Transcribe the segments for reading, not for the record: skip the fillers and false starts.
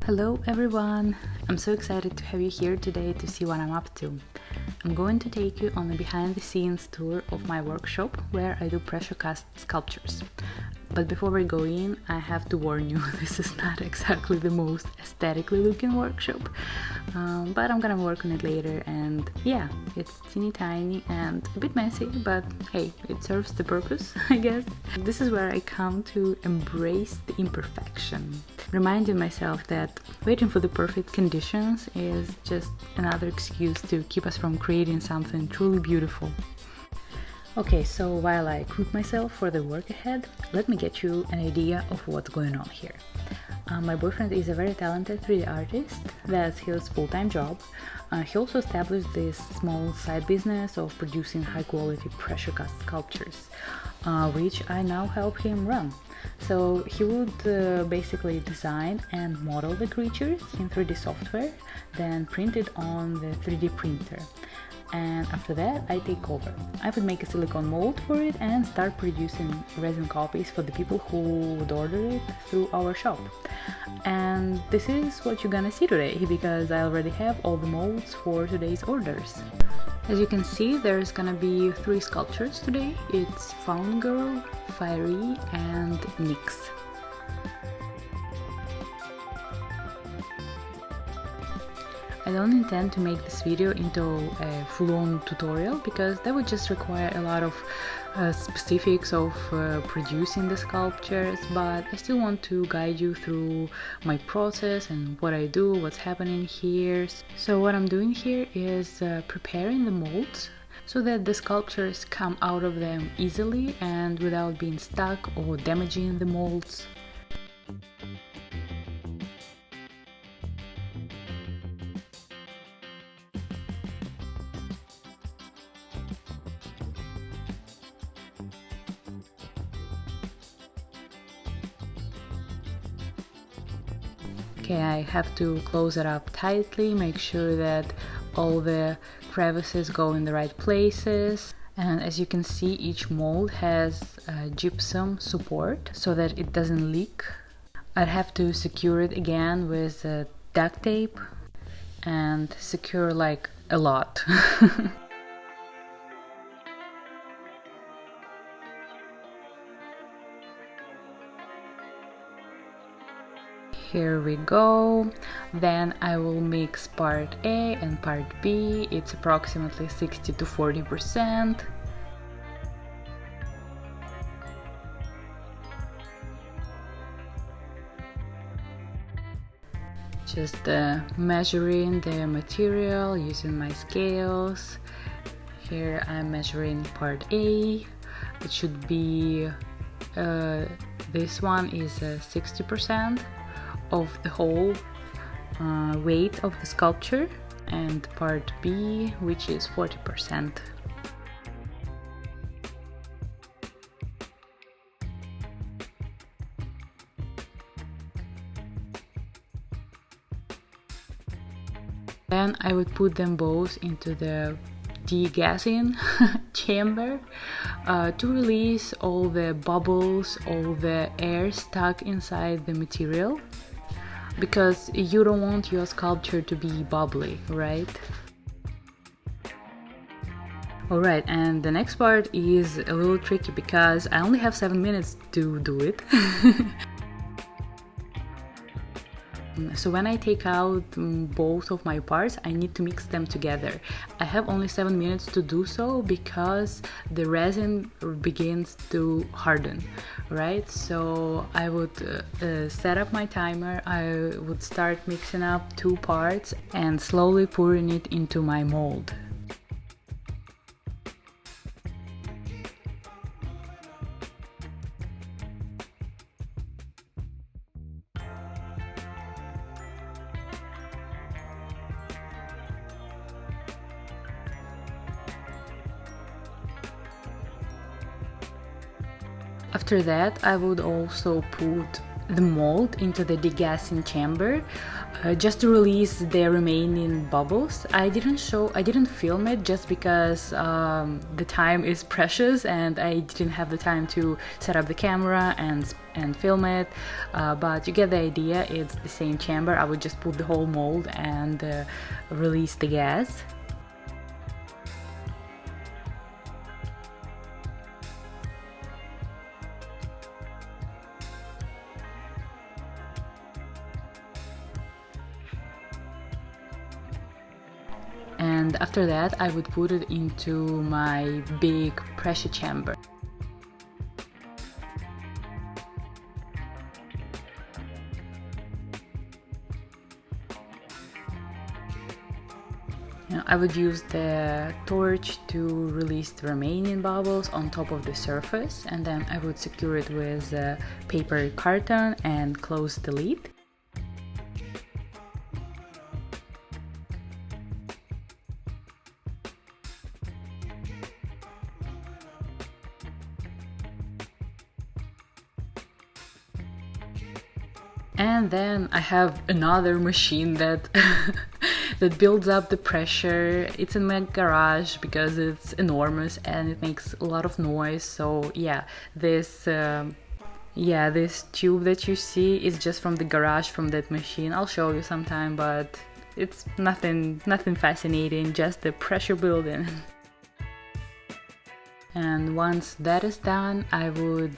Hello everyone! I'm so excited to have you here today to see what I'm up to. I'm going to take you on a behind the scenes tour of my workshop where I do pressure cast sculptures. But before we go in, I have to warn you, this is not exactly the most aesthetically looking workshop, but I'm gonna work on it later, and yeah, it's teeny tiny and a bit messy, but hey, it serves the purpose, I guess. This is where I come to embrace the imperfection, reminding myself that waiting for the perfect conditions is just another excuse to keep us from creating something truly beautiful. Okay, so while I equip myself for the work ahead, let me get you an idea of what's going on here. My boyfriend is a very talented 3D artist. That's his full-time job. He also established this small side business of producing high-quality pressure cast sculptures, which I now help him run. So he would basically design and model the creatures in 3D software, then print it on the 3D printer. And after that, I take over. I would make a silicone mold for it and start producing resin copies for the people who would order it through our shop. And this is what you're gonna see today, because I already have all the molds for today's orders. As you can see, there's gonna be 3 sculptures today. It's Found Girl, Fiery, and Nyx. I don't intend to make this video into a full-on tutorial because that would just require a lot of specifics of producing the sculptures, but I still want to guide you through my process and what I do, what's happening here. So what I'm doing here is preparing the molds so that the sculptures come out of them easily and without being stuck or damaging the molds. Okay, I have to close it up tightly, make sure that all the crevices go in the right places. And as you can see, each mold has gypsum support so that it doesn't leak. I'd have to secure it again with duct tape and secure like a lot. Here we go. Then I will mix part A and part B. It's approximately 60 to 40%. Just measuring the material using my scales. Here I'm measuring part A. It should be, this one is 60% of the whole weight of the sculpture, and part B, which is 40%. Then I would put them both into the degassing chamber to release all the bubbles, all the air stuck inside the material, because you don't want your sculpture to be bubbly, right? Alright, and the next part is a little tricky because I only have 7 minutes to do it. So when I take out both of my parts, I need to mix them together. I have only 7 minutes to do so because the resin begins to harden, right? So I would set up my timer, I would start mixing up 2 parts and slowly pouring it into my mold. After that, I would also put the mold into the degassing chamber just to release the remaining bubbles. I didn't film it just because the time is precious and I didn't have the time to set up the camera and film it, but you get the idea. It's the same chamber. I would just put the whole mold and release the gas. And after that I would put it into my big pressure chamber. I would use the torch to release the remaining bubbles on top of the surface, and then I would secure it with paper carton and close the lid. And then I have another machine that that builds up the pressure. It's in my garage because it's enormous and it makes a lot of noise. So this tube that you see is just from the garage, from that machine. I'll show you sometime, but it's nothing fascinating, just the pressure building. And once that is done, I would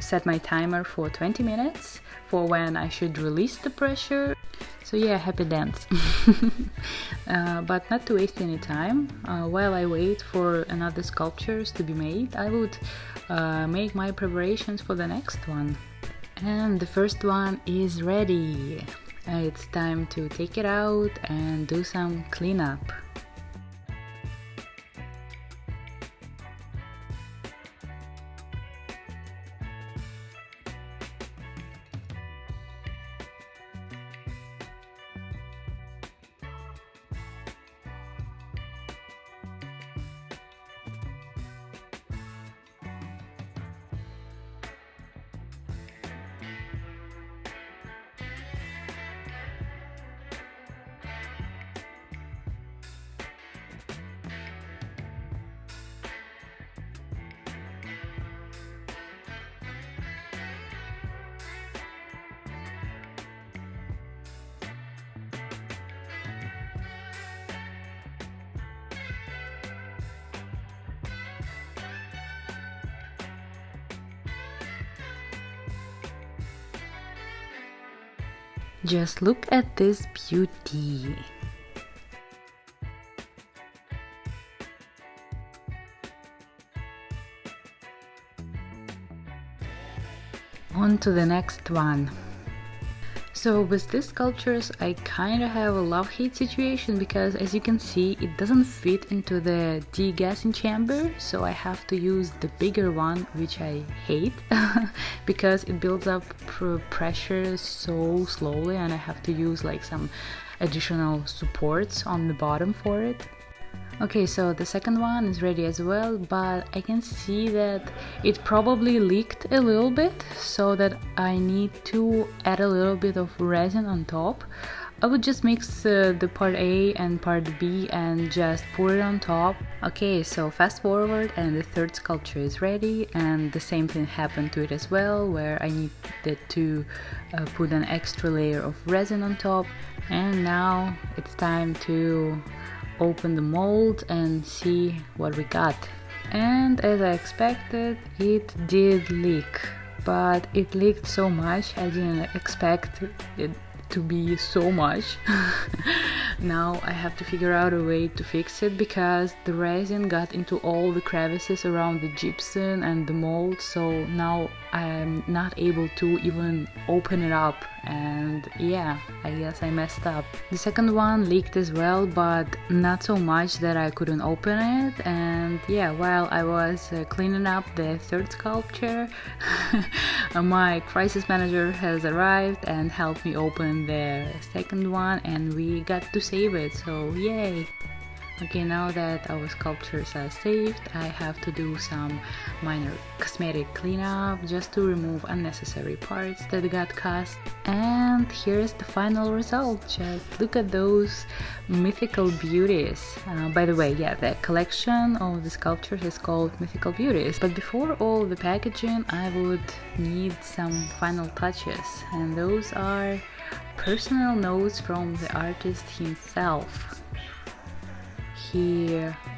set my timer for 20 minutes for when I should release the pressure. So yeah, happy dance. But not to waste any time, while I wait for another sculptures to be made, I would make my preparations for the next one. And the first one is ready. It's time to take it out and do some cleanup. Just look at this beauty. On to the next one. So with these sculptures I kind of have a love-hate situation because, as you can see, it doesn't fit into the degassing chamber, so I have to use the bigger one, which I hate because it builds up pressure so slowly and I have to use like some additional supports on the bottom for it. Okay, so the second one is ready as well, but I can see that it probably leaked a little bit, so that I need to add a little bit of resin on top. I would just mix the part A and part B and just pour it on top. Okay, so fast forward and the third sculpture is ready, and the same thing happened to it as well, where I needed to put an extra layer of resin on top. And now it's time to open the mold and see what we got. And as I expected, it did leak, but it leaked so much I didn't expect it to be so much. Now I have to figure out a way to fix it because the resin got into all the crevices around the gypsum and the mold, so now I'm not able to even open it up, and yeah, I guess I messed up. The second one leaked as well, but not so much that I couldn't open it. And yeah, while I was cleaning up the third sculpture, my crisis manager has arrived and helped me open the second one, and we got to save it, so yay! Okay, now that our sculptures are saved, I have to do some minor cosmetic cleanup just to remove unnecessary parts that got cast. And here's the final result. Just look at those mythical beauties. By the way, yeah, the collection of the sculptures is called Mythical Beauties. But before all the packaging, I would need some final touches, and those are personal notes from the artist himself. He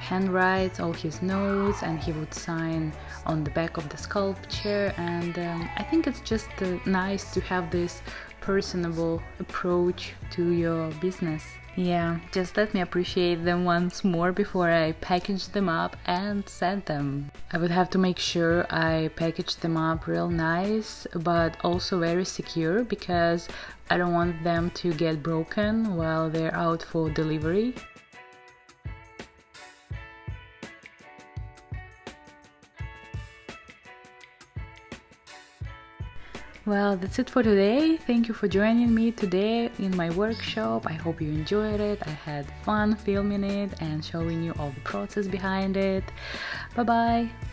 handwrites all his notes and he would sign on the back of the sculpture, and I think it's just nice to have this personable approach to your business. Yeah, just let me appreciate them once more before I package them up and send them. I would have to make sure I package them up real nice, but also very secure, because I don't want them to get broken while they're out for delivery. Well, that's it for today. Thank you for joining me today in my workshop. I hope you enjoyed it. I had fun filming it and showing you all the process behind it. Bye bye!